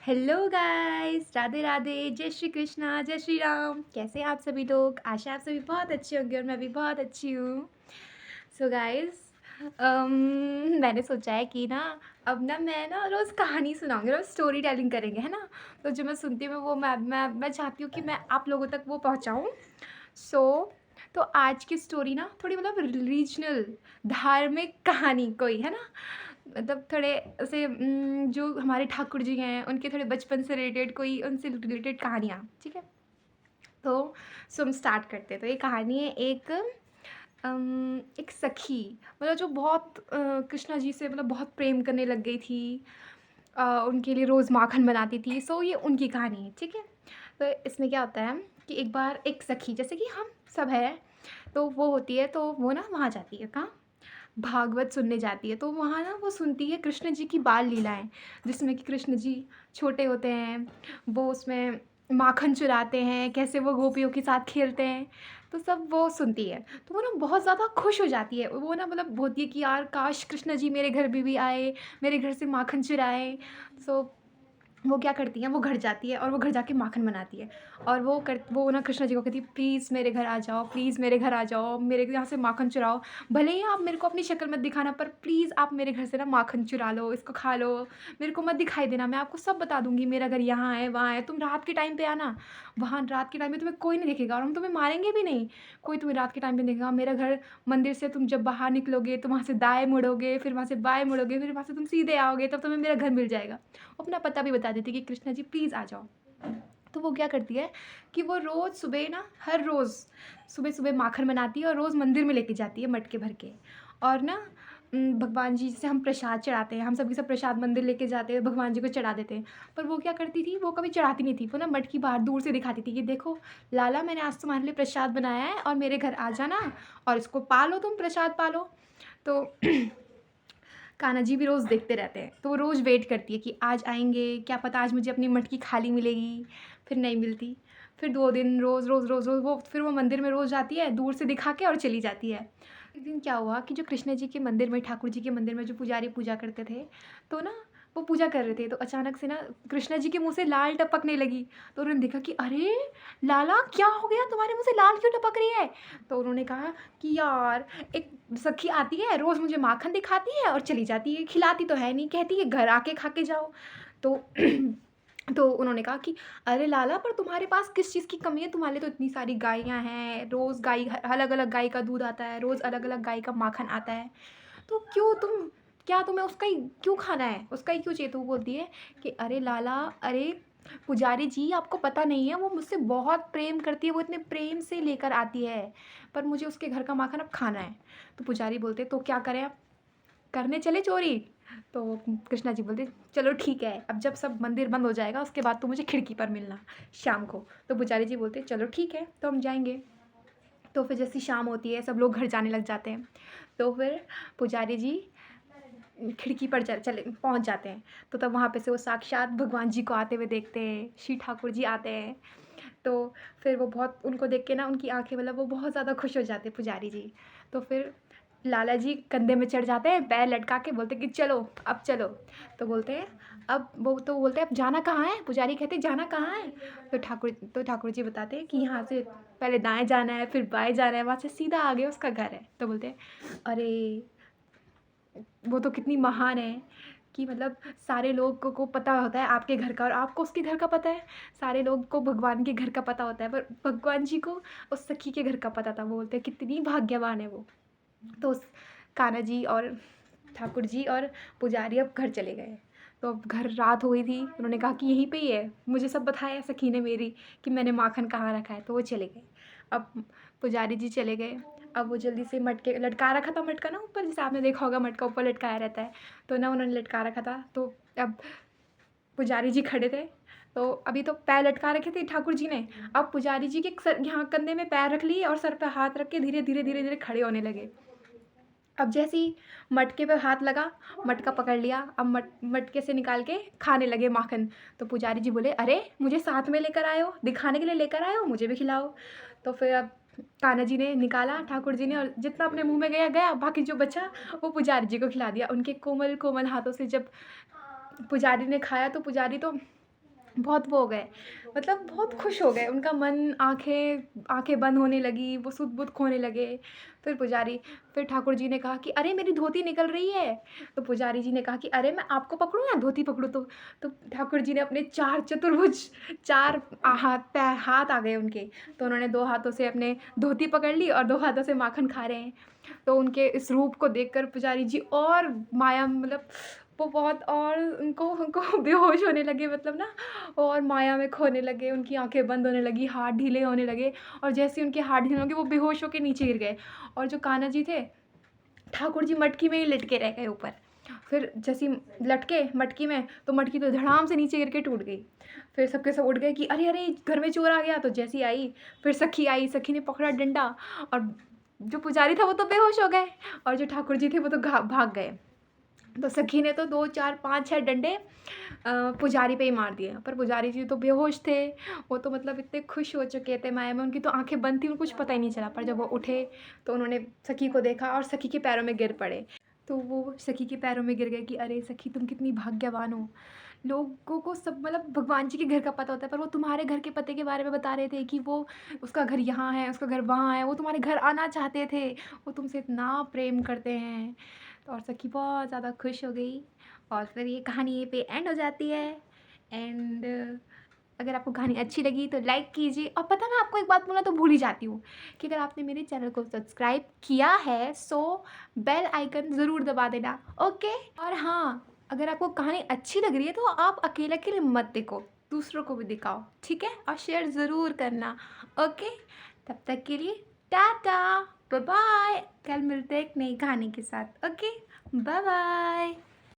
Hello guys, Radhe Radhe, जय श्री कृष्णा, जय श्री राम। कैसे हैं आप सभी लोग? आशा आप सभी बहुत अच्छे होंगे और मैं भी बहुत अच्छी हूँ। सो गाइस, मैंने सोचा है कि ना अब ना मैं ना रोज़ कहानी सुनाऊंगी, रोज़ स्टोरी टेलिंग करेंगे, है ना। तो जो मैं सुनती हूँ वो मैं चाहती हूँ कि मैं आप लोगों तक वो पहुँचाऊँ। सो तो आज की स्टोरी ना थोड़ी मतलब रीजनल धार्मिक कहानी कोई, है ना। मतलब थोड़े ऐसे जो हमारे ठाकुर जी हैं उनके थोड़े बचपन से रिलेटेड, कोई उनसे रिलेटेड कहानियाँ, ठीक है। तो हम स्टार्ट करते हैं। तो ये कहानी है एक सखी, मतलब जो बहुत कृष्णा जी से मतलब बहुत प्रेम करने लग गई थी। उनके लिए रोज़ माखन बनाती थी। सो ये उनकी कहानी है, ठीक है। तो इसमें क्या होता है कि एक बार एक सखी, जैसे कि हम सब हैं, तो वो होती है, तो वो ना वहाँ जाती है, कहाँ, भागवत सुनने जाती है। तो वहाँ ना वो सुनती है कृष्ण जी की बाल लीलाएँ, जिसमें कि कृष्ण जी छोटे होते हैं, वो उसमें माखन चुराते हैं, कैसे वो गोपियों के साथ खेलते हैं, तो सब वो सुनती है। तो वो ना बहुत ज़्यादा खुश हो जाती है। वो ना मतलब बोलती है कि यार काश कृष्ण जी मेरे घर भी आए, मेरे घर से माखन चुराएँ। सो वो क्या करती हैं, वो घर जाती है और वो घर जाके माखन बनाती है। और वो ना कृष्ण जी को कहती है, प्लीज़ मेरे घर आ जाओ, प्लीज़ मेरे घर आ जाओ, मेरे यहाँ से माखन चुराओ। भले ही आप मेरे को अपनी शक्ल मत दिखाना, पर प्लीज़ आप मेरे घर से ना माखन चुरा लो, इसको खा लो। मेरे को मत दिखाई देना, मैं आपको सब बता दूँगी, मेरा घर यहाँ है, वहाँ है। तुम रात के टाइम पे आना, वहाँ रात के टाइम में तुम्हें कोई नहीं देखेगा और हम तुम्हें मारेंगे भी नहीं। कोई तुम्हें रात के टाइम पे देखेगा। मेरा घर मंदिर से तुम जब बाहर निकलोगे तो वहाँ से दाएँ मुड़ोगे, फिर वहाँ से बाएँ मुड़ोगे, फिर वहाँ से तुम सीधे आओगे, तब तुम्हें मेरा घर मिल जाएगा। वो अपना पता भी बता देती कि कृष्णा जी प्लीज़ आ जाओ। तो वो क्या करती है कि वो रोज़ सुबह ना, हर रोज़ सुबह-सुबह माखन बनाती है और रोज़ मंदिर में लेके जाती है मटके भर के। और ना भगवान जी, जैसे हम प्रसाद चढ़ाते हैं, हम सभी सब प्रसाद मंदिर लेके जाते हैं, भगवान जी को चढ़ा देते हैं। पर वो क्या करती थी, वो कभी चढ़ाती नहीं थी। वो ना मटकी बाहर दूर से दिखाती थी कि देखो लाला, मैंने आज तुम्हारे लिए प्रसाद बनाया है और मेरे घर आ जाना और इसको पालो, तुम प्रसाद पालो। तो कान्हा जी भी रोज़ देखते रहते हैं, तो वो रोज़ वेट करती है कि आज आएँगे, क्या पता आज मुझे अपनी मटकी खाली मिलेगी, फिर नहीं मिलती। फिर 2 दिन रोज़ वो फिर वो मंदिर में रोज़ जाती है, दूर से दिखा के और चली जाती है। एक दिन क्या हुआ कि जो कृष्ण जी के मंदिर में, ठाकुर जी के मंदिर में जो पुजारी पूजा करते थे, तो ना वो पूजा कर रहे थे, तो अचानक से ना कृष्ण जी के मुँह से लाल टपकने लगी। तो उन्होंने देखा कि अरे! लाला क्या हो गया? तुम्हारे मुँह से लाल क्यों टपक रही है? तो उन्होंने कहा कि यार, एक सखी आती है, रोज़ मुझे माखन दिखाती है और चली जाती है, खिलाती तो है नहीं, कहती है घर आके खा के जाओ। तो तो उन्होंने कहा कि अरे लाला, पर तुम्हारे पास किस चीज़ की कमी है? तुम्हारे लिए तो इतनी सारी गायें हैं, रोज़ गाय ह अलग-अलग गाय का दूध आता है, रोज़ अलग-अलग गाय का माखन आता है। तो क्यों तुम क्या तुम्हें उसका ही क्यों खाना है? उसका ही क्यों चाहिए? तो वो बोलती है कि अरे लाला, अरे पुजारी जी, आपको पता नहीं है, वो मुझसे बहुत प्रेम करती है, वो इतने प्रेम से लेकर आती है, पर मुझे उसके घर का माखन अब खाना है। तो पुजारी बोलते तो क्या करें अब? करने चले चोरी? तो कृष्णा जी बोलते चलो ठीक है, अब जब सब मंदिर बंद हो जाएगा उसके बाद तो मुझे खिड़की पर मिलना शाम को। तो पुजारी जी बोलते चलो ठीक है, तो हम जाएँगे। तो फिर जैसी शाम होती है, सब लोग घर जाने लग जाते हैं। तो फिर पुजारी जी खिड़की पर चले पहुँच जाते हैं। तो तब वहाँ पे से वो साक्षात भगवान जी को आते हुए देखते हैं, श्री ठाकुर जी आते हैं। तो फिर वो बहुत उनको देख के ना, उनकी आँखें मतलब वो बहुत ज़्यादा खुश हो जाते हैं पुजारी जी। तो फिर लाला जी कंधे में चढ़ जाते हैं, पैर लटका के बोलते हैं कि चलो, अब चलो। तो बोलते हैं तो बोलते हैं अब जाना कहाँ है? पुजारी कहते हैं जाना कहाँ है? तो ठाकुर जी बताते हैं कि यहाँ से पहले दाएँ जाना है, फिर बाएँ जाना है, वहाँ से सीधा आगे उसका घर है। तो बोलते हैं अरे! वो तो कितनी महान है कि मतलब सारे लोगों को पता होता है आपके घर का और आपको उसके घर का पता है। सारे लोग को भगवान के घर का पता होता है, पर भगवान जी को उस सखी के घर का पता था। वो बोलते हैं कितनी भाग्यवान है वो। तो उस कान्हा जी और ठाकुर जी और पुजारी अब घर चले गए। तो अब घर रात हो गई थी, उन्होंने कहा कि यहीं पे ही है, मुझे सब बताया सखी ने मेरी कि मैंने माखन कहाँ रखा है, तो वो चले गए। अब पुजारी जी चले गए, अब वो जल्दी से मटके लटका रखा था, मटका ना ऊपर, जैसे आपने देखा होगा मटका ऊपर लटकाया रहता है, तो ना उन्होंने लटका रखा था। तो अब पुजारी जी खड़े थे, तो अभी तो पैर लटका रखे थे ठाकुर जी ने, अब पुजारी जी के सर यहाँ कंधे में पैर रख लिए और सर पे हाथ रख के धीरे-धीरे खड़े होने लगे। अब जैसे ही मटके पे हाथ लगा, मटका पकड़ लिया, अब मटके से निकाल के खाने लगे माखन। तो पुजारी जी बोले, "अरे! मुझे साथ में लेकर आए हो, दिखाने के लिए लेकर आए हो, मुझे भी खिलाओ।" तो फिर अब कान्हा जी ने निकाला, ठाकुर जी ने, और जितना अपने मुँह में गया, गया, बाकी जो बचा वो पुजारी जी को खिला दिया। उनके कोमल-कोमल हाथों से जब पुजारी ने खाया, तो पुजारी तो बहुत वो हो गए, मतलब बहुत खुश हो गए, उनका मन, आँखें आँखें बंद होने लगी, वो सुध-बुध खोने लगे। फिर पुजारी फिर ठाकुर जी ने कहा कि अरे मेरी धोती निकल रही है। तो पुजारी जी ने कहा कि अरे मैं आपको पकड़ूँ या धोती पकड़ूँ? तो ठाकुर जी ने अपने 4 चतुर्भुज 4 हाथ आ गए उनके। तो उन्होंने 2 हाथों से अपने धोती पकड़ ली और 2 हाथों से माखन खा रहे हैं। तो उनके इस रूप को देखकर पुजारी जी और माया, मतलब वो बहुत और उनको उनको बेहोश होने लगे, मतलब ना, और माया में खोने लगे, उनकी आँखें बंद होने लगी, हाथ ढीले होने लगे, और जैसे ही उनके हाथ ढीले होंगे वो बेहोश होके नीचे गिर गए। और जो कान्हा जी थे, ठाकुर जी मटकी में ही लटके रह गए ऊपर। फिर जैसे ही लटके मटकी में, तो मटकी तो धड़ाम से नीचे गिर के टूट गई। फिर सबके सब उठ गए कि अरे अरे घर में चोर आ गया। तो जैसी आई, फिर सखी आई, सखी ने पकड़ा डंडा, और जो पुजारी था वो तो बेहोश हो गए, और जो ठाकुर जी थे वो तो भाग गए। तो सखी ने तो 2 4 5 6 डंडे पुजारी पे ही मार दिए, पर पुजारी जी तो बेहोश थे। वो तो मतलब इतने खुश हो चुके थे माया में, उनकी तो आँखें बंद थी, उनको कुछ पता ही नहीं चला। पर जब वो उठे तो उन्होंने सखी को देखा और सखी के पैरों में गिर पड़े। तो वो सखी के पैरों में गिर गए कि अरे सखी, तुम कितनी भाग्यवान हो। लोगों को सब, मतलब भगवान जी के घर का पता होता है, पर वो तुम्हारे घर के पते के बारे में बता रहे थे कि वो, उसका घर यहाँ है, उसका घर वहाँ है, वो तुम्हारे घर आना चाहते थे, वो तुमसे इतना प्रेम करते हैं। तो और सखी बहुत ज़्यादा खुश हो गई, और फिर ये कहानी यहीं पे एंड हो जाती है। एंड अगर आपको कहानी अच्छी लगी तो लाइक कीजिए, और पता, मैं आपको एक बात बोलना तो भूल ही जाती हूँ कि अगर आपने मेरे चैनल को सब्सक्राइब किया है सो बेल आइकन ज़रूर दबा देना। ओके, और हाँ, अगर आपको कहानी अच्छी लग रही है तो आप अकेले अकेले मत देखो, दूसरों को भी दिखाओ, ठीक है, और शेयर ज़रूर करना। ओके, तब तक के लिए टाटा, बाय बाय। कल मिलते हैं एक नई कहानी के साथ। Okay, bye bye.